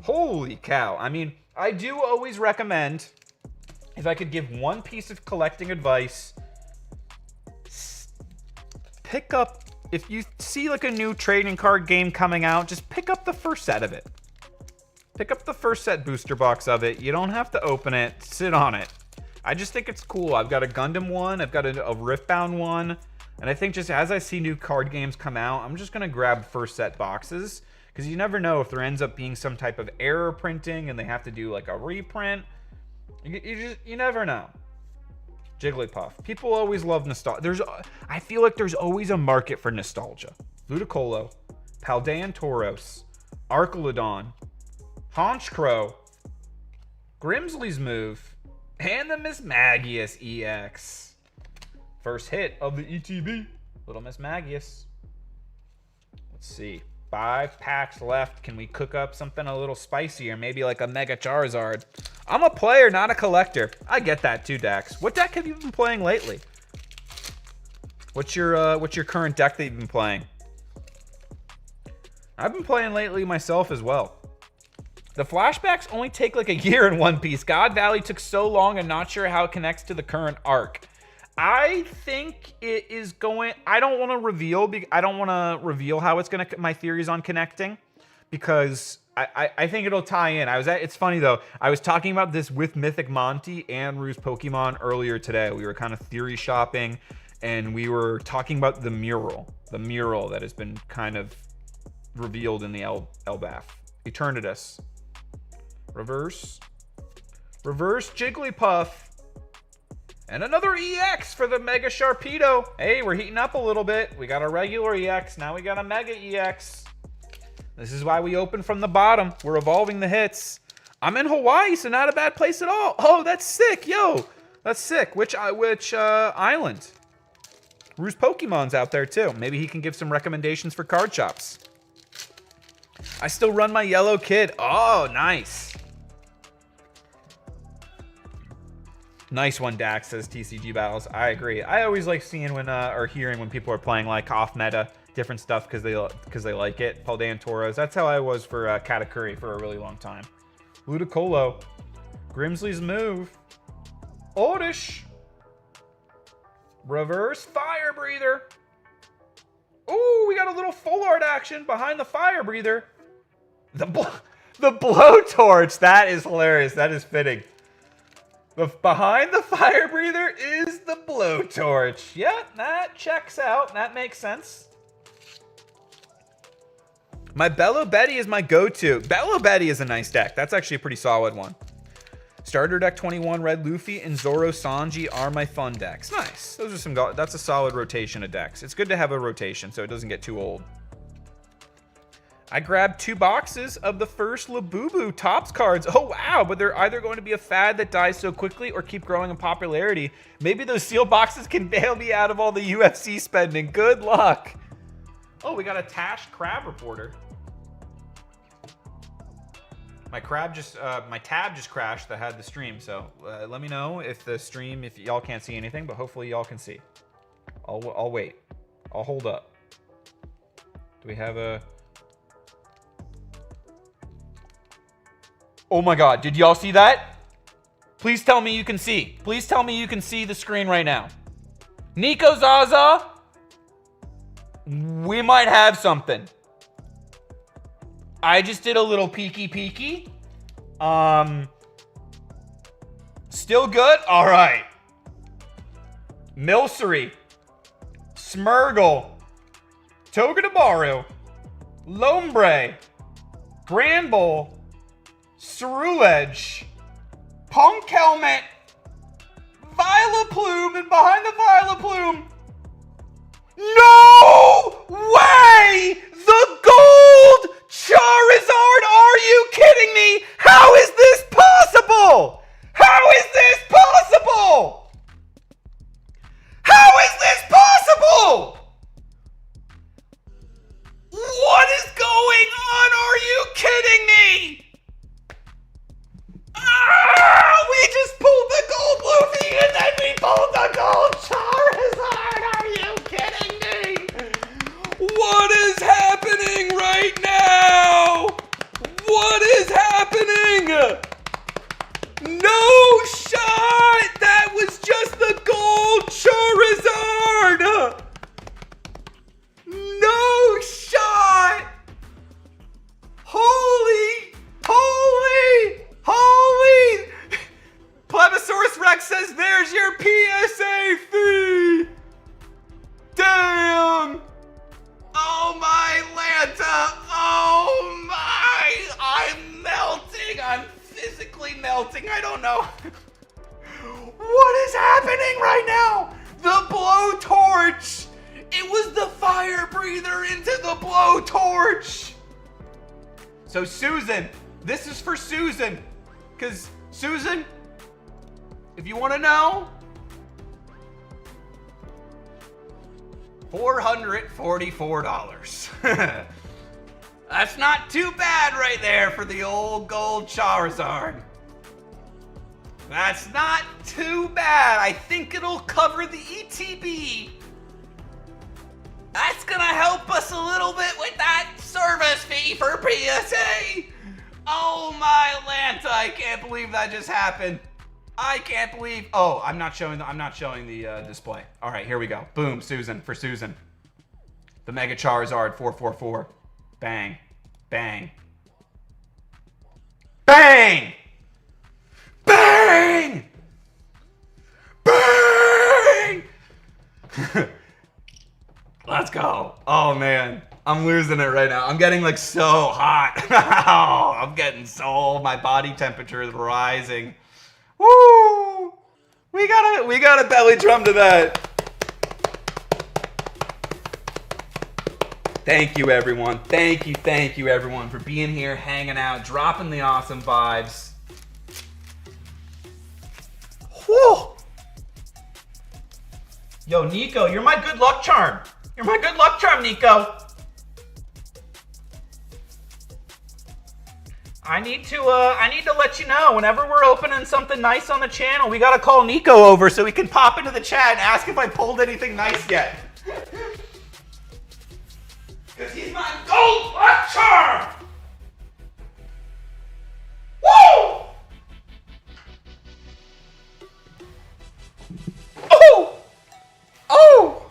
Speaker 1: Holy cow. I mean, I do always recommend, if I could give one piece of collecting advice, pick up, if you see like a new trading card game coming out, just pick up the first set of it. Pick up the first set booster box of it. You don't have to open it. Sit on it. I just think it's cool. I've got a Gundam one. I've got a Riftbound one. And I think just as I see new card games come out, I'm just going to grab first set boxes. Because you never know if there ends up being some type of error printing and they have to do like a reprint. You never know. Jigglypuff. People always love nostalgia. I feel like there's always a market for nostalgia. Ludicolo, Paldean Tauros, Archaludon, Honchkrow, Grimsley's move, and the Mismagius EX. First hit of the ETB. Little Mismagius. Let's see. 5 packs left. Can we cook up something a little spicier? Maybe like a Mega Charizard. I'm a player, not a collector. I get that too, Dax. What deck have you been playing lately? What's your current deck that you've been playing? I've been playing lately myself as well. The flashbacks only take like a year in One Piece. God Valley took so long and not sure how it connects to the current arc. I think it is going, I don't want to reveal how it's going to, my theories on connecting, because I think it'll tie in. It's funny though. I was talking about this with Mythic Monty and Ruse Pokemon earlier today. We were kind of theory shopping, and we were talking about the mural that has been kind of revealed in the LBAF. Eternatus. Reverse Jigglypuff. And another EX for the Mega Sharpedo. Hey, we're heating up a little bit. We got a regular EX. Now we got a Mega EX. This is why we open from the bottom. We're evolving the hits. I'm in Hawaii, so not a bad place at all. Oh, that's sick. Yo, that's sick. Which island? Ruse Pokemon's out there, too. Maybe he can give some recommendations for card shops. I still run my yellow kid. Oh, nice. Nice one, Dax, says TCG Battles. I agree. I always like seeing when or hearing when people are playing like off meta, different stuff because they like it. Paldean Tauros. That's how I was for Katakuri for a really long time. Ludicolo. Grimsley's move. Oddish. Reverse Fire Breather. Ooh, we got a little full art action behind the Fire Breather. The Blowtorch. That is hilarious. That is fitting. Behind the Fire Breather is the Blowtorch. Yeah, that checks out. That makes sense. My Bello Betty is my go-to. Bello Betty is a nice deck. That's actually a pretty solid one. Starter deck 21, Red Luffy and Zoro Sanji are my fun decks. Nice. Those are some. That's a solid rotation of decks. It's good to have a rotation so it doesn't get too old. I grabbed 2 boxes of the first Labubu Topps cards. Oh, wow. But they're either going to be a fad that dies so quickly or keep growing in popularity. Maybe those sealed boxes can bail me out of all the UFC spending. Good luck. Oh, we got a Tash Crab Reporter. My tab just crashed that had the stream. So let me know if the stream, if y'all can't see anything, but hopefully y'all can see. I'll wait. I'll hold up. Do we have a... Oh my God, did y'all see that? Please tell me you can see. Please tell me you can see the screen right now. Nico Zaza, we might have something. I just did a little peeky. Still good? All right. Milcery, Smurgle, Togedemaru, Lombre, Granbull, Ceruledge, Punk Helmet, Vileplume, and behind the Vileplume, no way! The gold Charizard! Are you kidding me? How is this possible? How is this possible? How is this possible? What is going on? Are you kidding me? We just pulled the gold Luffy and then we pulled the gold Charizard. Are you kidding me? What is happening right now? What is happening? No shot. That was just the gold Charizard. No shot. Holy. Plebisaurus Rex says, there's your PSA fee. Damn. Oh my Lanta. Oh my. I'm melting. I'm physically melting. I don't know. What is happening right now? The Blowtorch. It was the Fire Breather into the Blowtorch. So Susan, this is for Susan. Because Susan, if you want to know, $444. That's not too bad right there for the old gold Charizard. That's not too bad. I think it'll cover the ETB. That's gonna help us a little bit with that service fee for PSA. Oh my Lanta, I can't believe that just happened. I can't believe. Oh, I'm not showing the display. All right, here we go. Boom, Susan, for Susan. The Mega Charizard 444. Bang, bang, Bang! Bang! Bang! Let's go. Oh, man. I'm losing it right now. I'm getting like so hot. I'm getting so, my body temperature is rising. Woo! We got a belly drum to that. Thank you, everyone. Thank you, everyone, for being here, hanging out, dropping the awesome vibes. Whew! Yo, Nico, you're my good luck charm. You're my good luck charm, Nico. I need to let you know, whenever we're opening something nice on the channel, we gotta call Nico over so he can pop into the chat and ask if I pulled anything nice yet. Because he's my gold luck charm! Woo! Oh! Oh!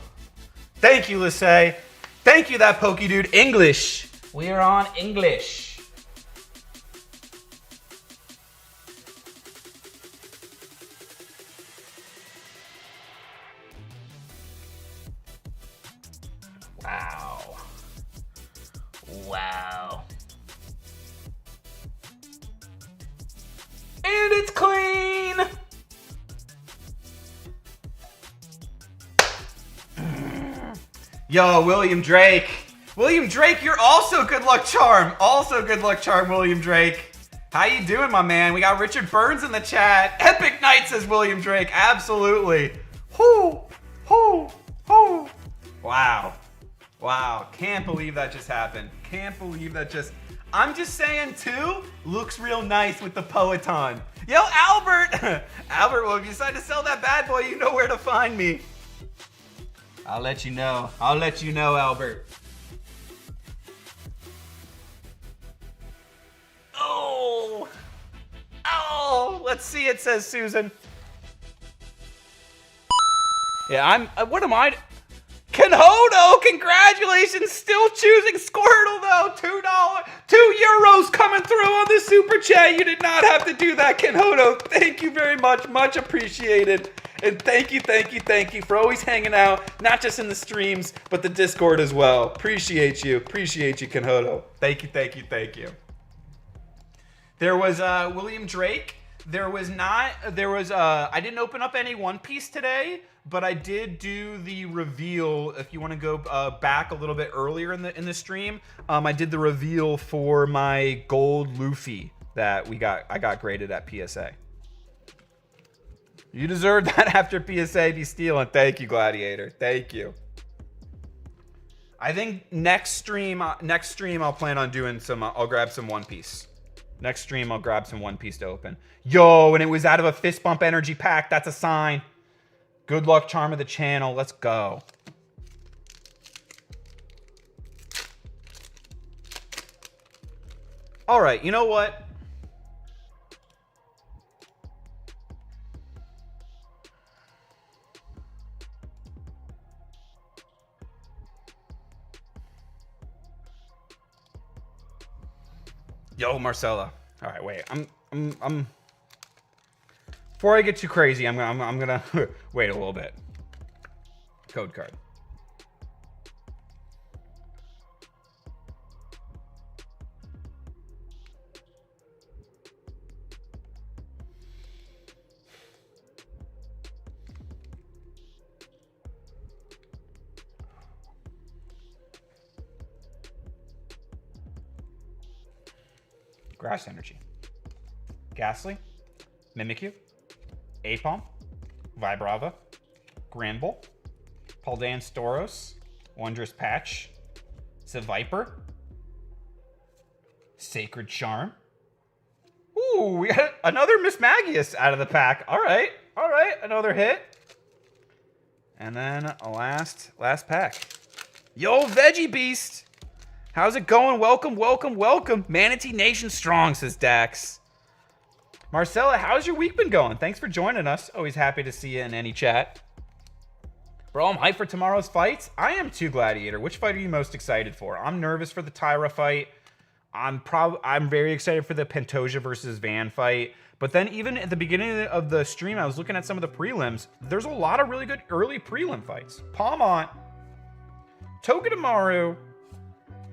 Speaker 1: Thank you, Lissay. Thank you, that Pokey Dude. English. We are on English. Wow. Wow. And it's clean! Yo, William Drake. William Drake, you're also good luck charm. Also good luck charm, William Drake. How you doing, my man? We got Richard Burns in the chat. Epic night, says William Drake. Absolutely. Whoo! Whoo! Whoo! Wow. Wow. Can't believe that just happened. Can't believe that just... I'm just saying, too, looks real nice with the Poeton. Yo, Albert! Albert, well, if you decide to sell that bad boy, you know where to find me. I'll let you know. I'll let you know, Albert. Oh! Oh! Let's see it, says Susan. Yeah, what am I... Kenhodo, congratulations! Still choosing Squirtle though. $2, €2 coming through on the super chat. You did not have to do that, Kenhodo. Thank you very much, much appreciated. And thank you for always hanging out, not just in the streams, but the Discord as well. Appreciate you, Kenhodo. Thank you. There was William Drake. I didn't open up any One Piece today, but I did do the reveal. If you want to go back a little bit earlier in the stream, I did the reveal for my gold Luffy that I got graded at PSA. You deserve that after PSA. Be stealing. Thank you, Gladiator. Thank you. I think next stream I'll plan on doing some. I'll grab some One Piece. Next stream I'll grab some One Piece to open. Yo, and it was out of a fist bump energy pack. That's a sign. Good luck charm of the channel. Let's go. All right, you know what? Yo, Marcella. All right, wait. I'm. Before I get too crazy, I'm gonna wait a little bit. Code card. Grass Energy. Ghastly. Mimikyu. Apom. Vibrava. Granbull. Paldean Storos. Wondrous Patch. Seviper. Sacred Charm. Ooh, we got another Mismagius out of the pack. All right, another hit. And then a last pack. Yo, Veggie Beast. How's it going? Welcome. Manatee Nation strong, says Dax. Marcella, how's your week been going? Thanks for joining us. Always happy to see you in any chat. Bro, I'm hyped for tomorrow's fights. I am too, Gladiator. Which fight are you most excited for? I'm nervous for the Tyra fight. I'm very excited for the Pantoja versus Van fight. But then even at the beginning of the stream, I was looking at some of the prelims. There's a lot of really good early prelim fights. Palmont, Togedemaru,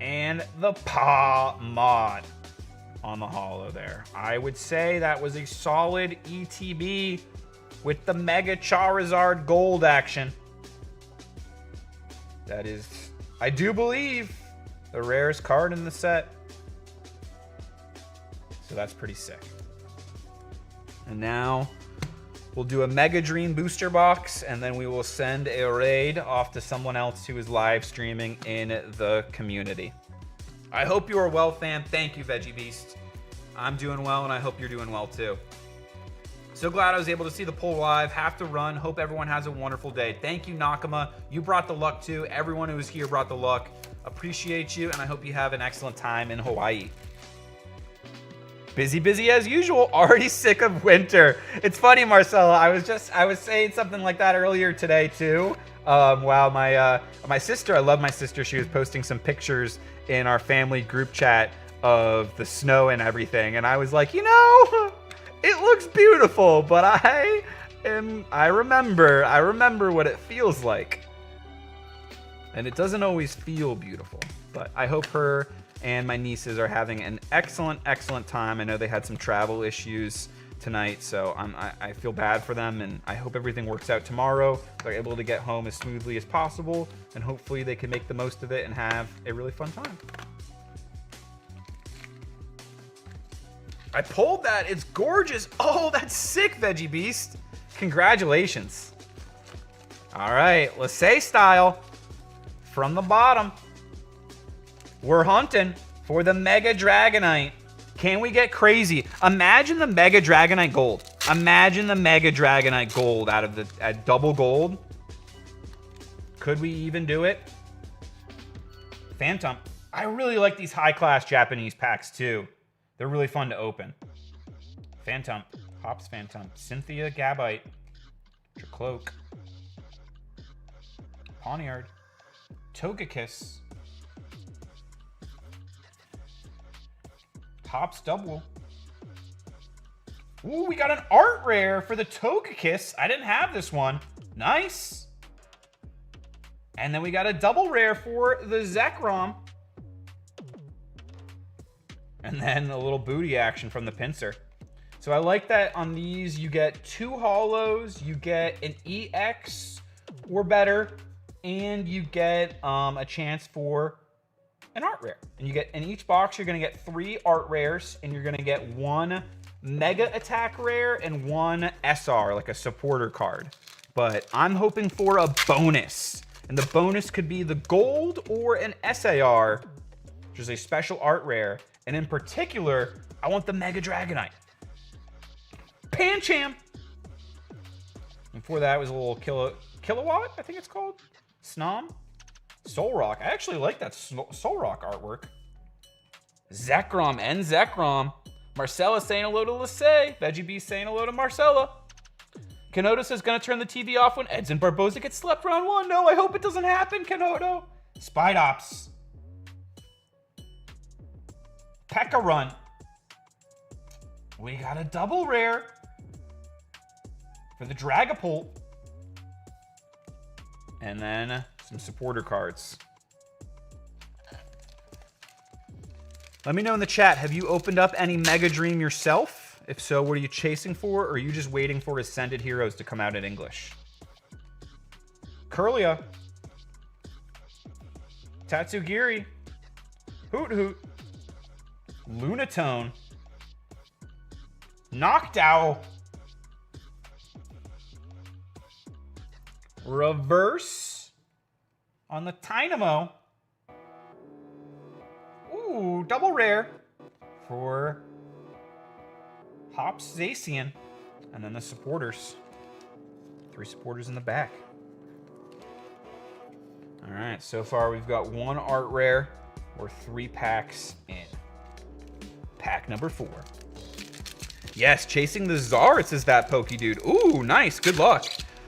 Speaker 1: and the Palmont on the holo there. I would say that was a solid ETB with the Mega Charizard Gold action. That is, I do believe, the rarest card in the set. So that's pretty sick. And now we'll do a Mega Dream booster box, and then we will send a raid off to someone else who is live streaming in the community. I hope you are well, fam. Thank you, Veggie Beast. I'm doing well, and I hope you're doing well too. So glad I was able to see the poll live. Have to run. Hope everyone has a wonderful day. Thank you, Nakama. You brought the luck too. Everyone who was here brought the luck. Appreciate you, and I hope you have an excellent time in Hawaii. Busy as usual. Already sick of winter. It's funny, Marcella. I was saying something like that earlier today too. Wow, my sister. I love my sister. She was posting some pictures in our family group chat of the snow and everything, and I was like, you know, it looks beautiful, but I remember what it feels like, and it doesn't always feel beautiful. But I hope her and my nieces are having an excellent time. I know they had some travel issues tonight, so I feel bad for them, and I hope everything works out tomorrow. They're able to get home as smoothly as possible, and hopefully they can make the most of it and have a really fun time. I pulled that. It's gorgeous. Oh, that's sick, Veggie Beast. Congratulations. All right, let's say style from the bottom. We're hunting for the Mega Dragonite. Can we get crazy? Imagine the Mega Dragonite Gold. Imagine the Mega Dragonite Gold out of the double gold. Could we even do it? Phantom. I really like these high-class Japanese packs too. They're really fun to open. Phantom. Hops Phantom. Cynthia Gabite. Tricloak. Pawniard. Togekiss. Hops double. Ooh, we got an art rare for the Togekiss. I didn't have this one. Nice. And then we got a double rare for the Zekrom. And then a little booty action from the Pinsir. So I like that on these you get 2 holos, you get an EX or better, and you get a chance for an art rare. And you get, in each box, you're gonna get 3 art rares, and you're gonna get 1 Mega Attack rare and 1 SR, like a supporter card. But I'm hoping for a bonus. And the bonus could be the gold or an SAR, which is a special art rare. And in particular, I want the Mega Dragonite. Pancham! And before that was a little kilowatt, I think it's called. Snom. Soul Rock. I actually like that Soul Rock artwork. Zekrom and Zekrom. Marcella saying hello to Lissay. Veggie Beast saying hello to Marcella. Kanoto says gonna turn the TV off when Edson Barboza gets slept round 1. No, I hope it doesn't happen, Kanoto. Spidops. Pekka Run. We got a double rare for the Dragapult. And then some supporter cards. Let me know in the chat, have you opened up any Mega Dream yourself? If so, what are you chasing for? Or are you just waiting for Ascended Heroes to come out in English? Curlia. Tatsugiri. Hoot Hoot. Lunatone. Noctowl. Reverse on the Dynamo. Ooh, double rare for Hops Zacian. And then the supporters. 3 supporters in the back. All right, so far we've got 1 art rare or 3 packs in. Pack number 4. Yes, chasing the Zard, says that Poke Dude. Ooh, nice, good luck.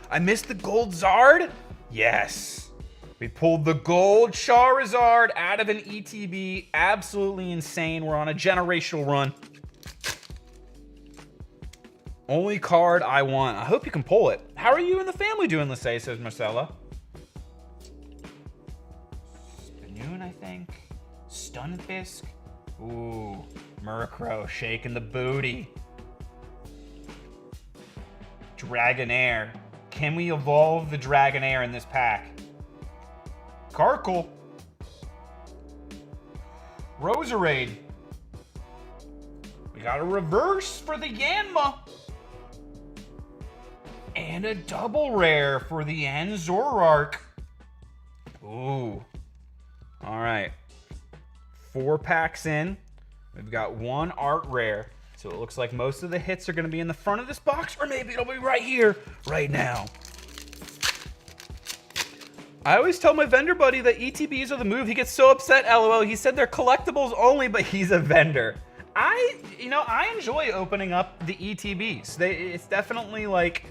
Speaker 1: I missed the gold Zard? Yes. We pulled the gold Charizard out of an ETB. Absolutely insane. We're on a generational run. Only card I want. I hope you can pull it. How are you and the family doing, Lisay, says Marcella. Spinoon, I think. Stunfisk. Ooh. Murkrow shaking the booty. Dragonair. Can we evolve the Dragonair in this pack? Karkle. Roserade. We got a reverse for the Yanma. And a double rare for the Anzorark. Ooh. All right. 4 packs in. We've got 1 art rare. So it looks like most of the hits are going to be in the front of this box, or maybe it'll be right here, right now. I always tell my vendor buddy that ETBs are the move. He gets so upset, LOL. He said they're collectibles only, but he's a vendor. I enjoy opening up the ETBs. It's definitely like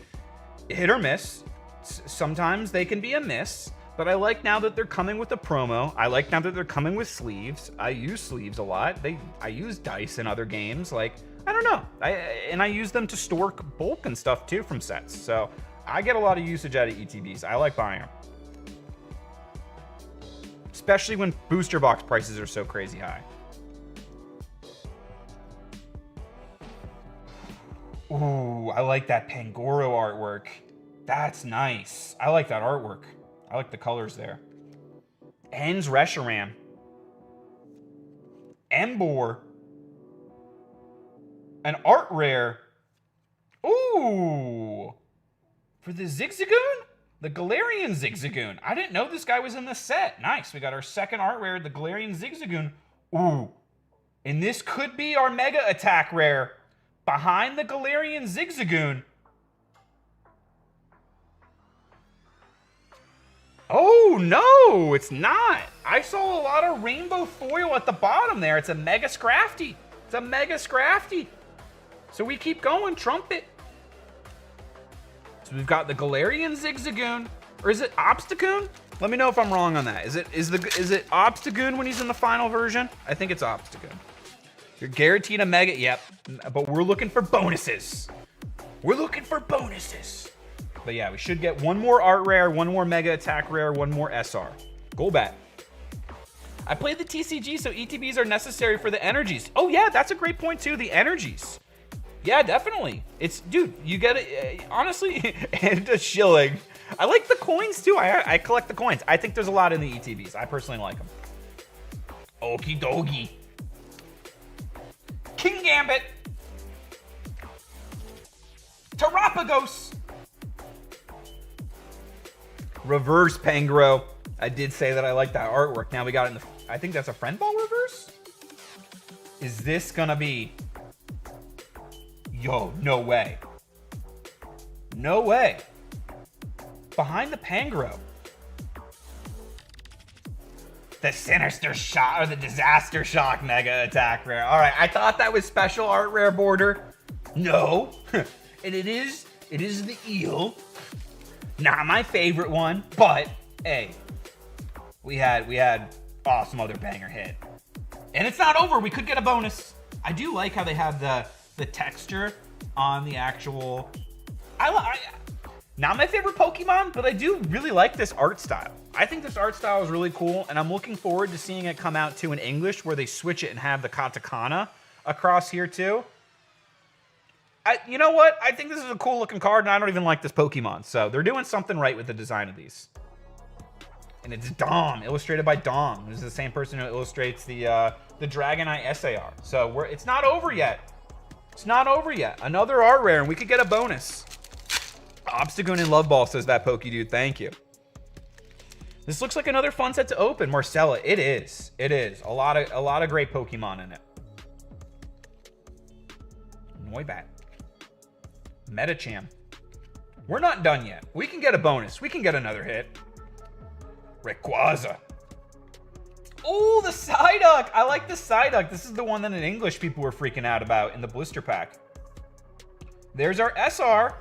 Speaker 1: hit or miss. Sometimes they can be a miss, but I like now that they're coming with a promo. I like now that they're coming with sleeves. I use sleeves a lot. I use dice in other games. Like, I don't know. I use them to store bulk and stuff too from sets. So I get a lot of usage out of ETBs. I like buying them. Especially when booster box prices are so crazy high. Ooh, I like that Pangoro artwork. That's nice. I like that artwork. I like the colors there. En's Reshiram. Emboar. An art rare. Ooh. For the Zigzagoon? The Galarian Zigzagoon. I didn't know this guy was in the set. Nice. We got our second art rare, the Galarian Zigzagoon. Ooh. And this could be our Mega Attack rare. Behind the Galarian Zigzagoon. Oh, no, it's not. I saw a lot of rainbow foil at the bottom there. It's a Mega Scrafty. It's a Mega Scrafty. So we keep going, Trumpet. So we've got the Galarian Zigzagoon. Or is it Obstagoon? Let me know if I'm wrong on that. Is it Obstagoon when he's in the final version? I think it's Obstagoon. You're guaranteed a Mega, yep. But we're looking for bonuses. We're looking for bonuses. But yeah, we should get 1 more art rare, 1 more Mega Attack rare, 1 more SR. Golbat. I played the TCG, so ETBs are necessary for the energies. Oh yeah, that's a great point too, the energies. Yeah, definitely. It's, dude, you get it, honestly, and a shilling. I like the coins too. I collect the coins. I think there's a lot in the ETBs. I personally like them. Okie dokie. King Gambit. Terapagos. Reverse Pangoro. I did say that I like that artwork. Now we got it in the, I think that's a friend ball reverse? Is this gonna be? Yo, no way. No way. Behind the Pangoro. The Sinister Shock, or the Disaster Shock Mega Attack rare. All right, I thought that was special art rare border. No. And it is the eel. Not my favorite one, but hey, we had awesome other banger hit. And it's not over, we could get a bonus. I do like how they have the texture on the actual, not my favorite Pokemon, but I do really like this art style. I think this art style is really cool, and I'm looking forward to seeing it come out too in English, where they switch it and have the katakana across here too. You know what? I think this is a cool looking card, and I don't even like this Pokemon. So they're doing something right with the design of these. And it's Dom, illustrated by Dom, who's the same person who illustrates the Dragonite SAR. So it's not over yet. It's not over yet. Another art rare, and we could get a bonus. Obstagoon and Love Ball, says that Pokedude. Thank you. This looks like another fun set to open. Marcella, it is. It is. A lot of great Pokemon in it. Noibat. Metacham. We're not done yet. We can get a bonus. We can get another hit. Rayquaza. Oh, the Psyduck. I like the Psyduck. This is the one that in English people were freaking out about in the blister pack. There's our SR.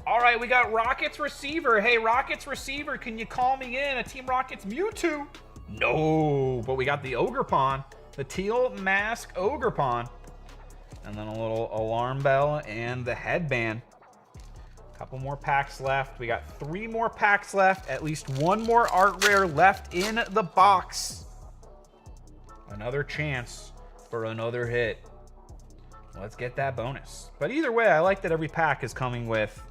Speaker 1: All right, we got Rockets receiver. Hey, Rockets receiver, can you call me in? A Team Rockets Mewtwo. No, but we got the Ogerpon, the teal mask Ogerpon. And then a little alarm bell and the headband. Couple more packs left. We got 3 more packs left. At least 1 more art rare left in the box. Another chance for another hit. Let's get that bonus. But either way, I like that every pack is coming with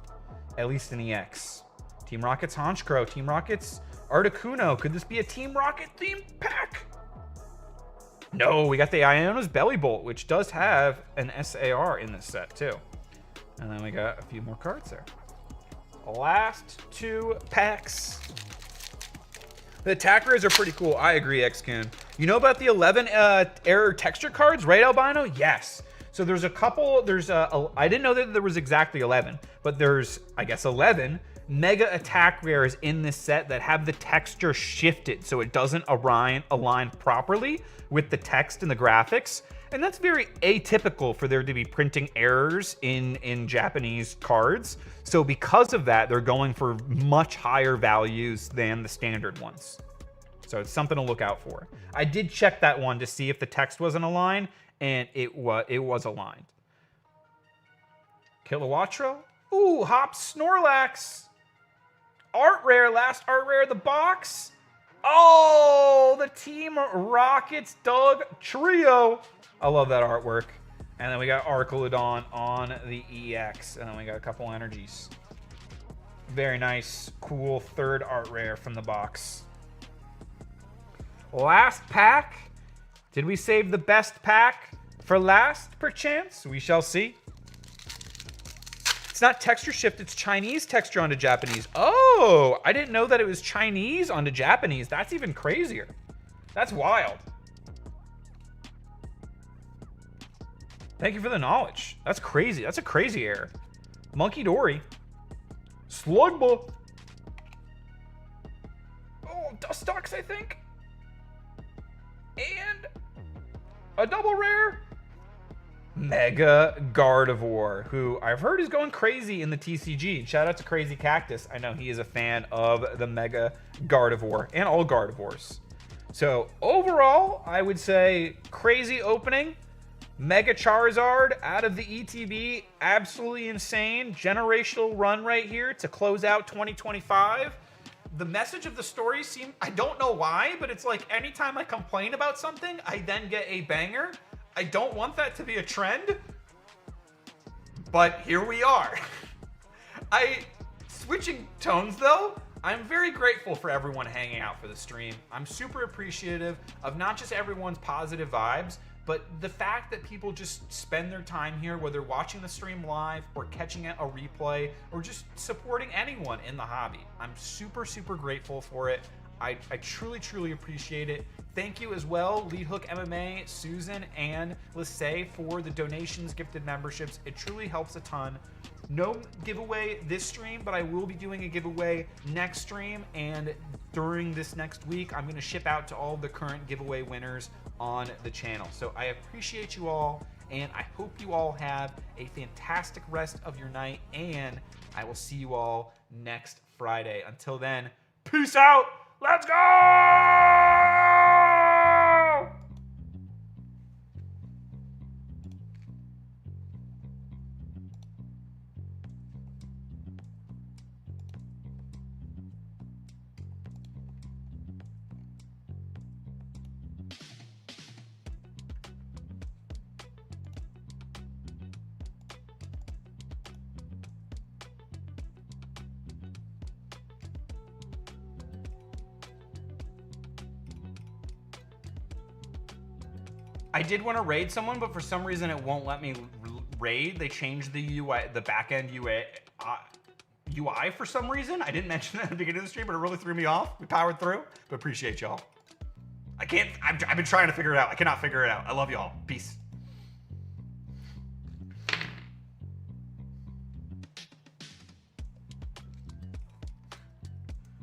Speaker 1: at least an EX. Team Rocket's Honchkrow, Team Rocket's Articuno. Could this be a Team Rocket themed pack? No, we got the Iona's Belly Bolt, which does have an SAR in this set too. And then we got a few more cards there. Last 2 packs. The attack rares are pretty cool. I agree, X-Kun. You know about the 11 error texture cards, right, Albino? Yes. So there's a couple, I didn't know that there was exactly 11, but there's, I guess, 11 mega attack rares in this set that have the texture shifted so it doesn't align properly with the text and the graphics. And that's very atypical for there to be printing errors in Japanese cards. So because of that, they're going for much higher values than the standard ones. So it's something to look out for. I did check that one to see if the text wasn't aligned, and it was aligned. Kilowattrel. Ooh, Hop Snorlax. Art rare, last art rare of the box. Oh, the Team Rockets Doug Trio. I love that artwork. And then we got Archelodon on the EX. And then we got a couple energies. Very nice, cool third art rare from the box. Last pack. Did we save the best pack for last, perchance? We shall see. It's not texture shift, it's Chinese texture onto Japanese. Oh, I didn't know that it was Chinese onto Japanese. That's even crazier. That's wild. Thank you for the knowledge. That's crazy. That's a crazy error. Monkey Dory. Slugma. Oh, Dustox, I think. And a double rare. Mega Gardevoir, who I've heard is going crazy in the TCG. Shout out to Crazy Cactus. I know he is a fan of the Mega Gardevoir and all Gardevoirs. So overall, I would say crazy opening. Mega Charizard out of the ETB, absolutely insane. Generational run right here to close out 2025. The message of the story seems, I don't know why, but it's like anytime I complain about something, I then get a banger. I don't want that to be a trend, but here we are. Switching tones though, I'm very grateful for everyone hanging out for the stream. I'm super appreciative of not just everyone's positive vibes, but the fact that people just spend their time here, whether watching the stream live or catching a replay or just supporting anyone in the hobby. I'm super, super grateful for it. I truly, truly appreciate it. Thank you as well, Lead Hook MMA, Susan, and Lissay for the donations, gifted memberships. It truly helps a ton. No giveaway this stream, but I will be doing a giveaway next stream, and during this next week, I'm going to ship out to all the current giveaway winners on the channel. So I appreciate you all, and I hope you all have a fantastic rest of your night, and I will see you all next Friday. Until then, peace out. Let's go! I did want to raid someone, but for some reason it won't let me raid. They changed the UI, the backend UI for some reason. I didn't mention that at the beginning of the stream, but it really threw me off. We powered through, but appreciate y'all. I've been trying to figure it out. I cannot figure it out. I love y'all. Peace.